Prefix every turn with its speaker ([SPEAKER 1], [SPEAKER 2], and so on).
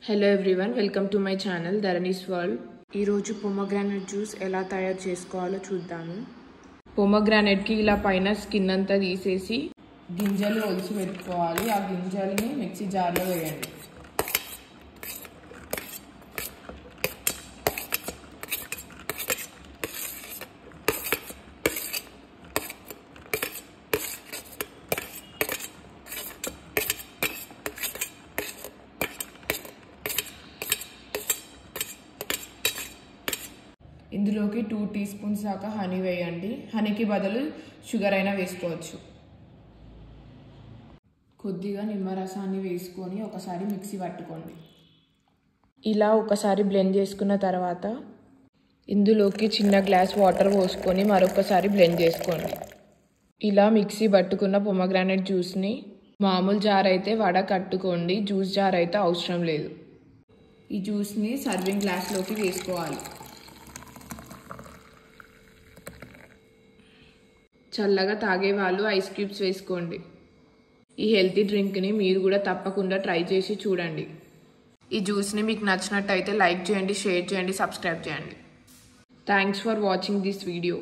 [SPEAKER 1] Hello everyone, welcome to my channel Dharani's world. ఈరోజు pomegranate juice ఎలా తయారు చేసుకోవాలో చూద్దాము. పొమోగ్రానైట్కి ఇలా పైన స్కిన్ అంతా తీసేసి గింజలు ఒలిచి పెట్టుకోవాలి. ఆ గింజల్ని మిక్సీ జార్లో వేయండి. ఇందులోకి 2 టీ స్పూన్స్ దాకా హనీ వేయండి. హనీకి బదులు షుగర్ అయినా వేసుకోవచ్చు. కొద్దిగా నిమ్మరసాన్ని వేసుకొని ఒకసారి మిక్సీ పట్టుకోండి. ఇలా ఒకసారి బ్లెండ్ చేసుకున్న తర్వాత ఇందులోకి చిన్న గ్లాస్ వాటర్ పోసుకొని మరొకసారి బ్లెండ్ చేసుకోండి. ఇలా మిక్సీ పట్టుకున్న పొమోగ్రానైట్ జ్యూస్ని మామూలు జార్ అయితే వడకట్టుకోండి, జ్యూస్ జార్ అయితే అవసరం లేదు. ఈ జ్యూస్ని సర్వింగ్ గ్లాస్లోకి వేసుకోవాలి. చల్లగా తాగే వాళ్ళు ఐస్ క్యూబ్స్ వేసుకోండి. ఈ హెల్తీ డ్రింక్ని మీరు కూడా తప్పకుండా ట్రై చేసి చూడండి. ఈ జ్యూస్ని మీకు నచ్చినట్టయితే లైక్ చేయండి, షేర్ చేయండి, సబ్స్క్రైబ్ చేయండి. Thanks for watching this video.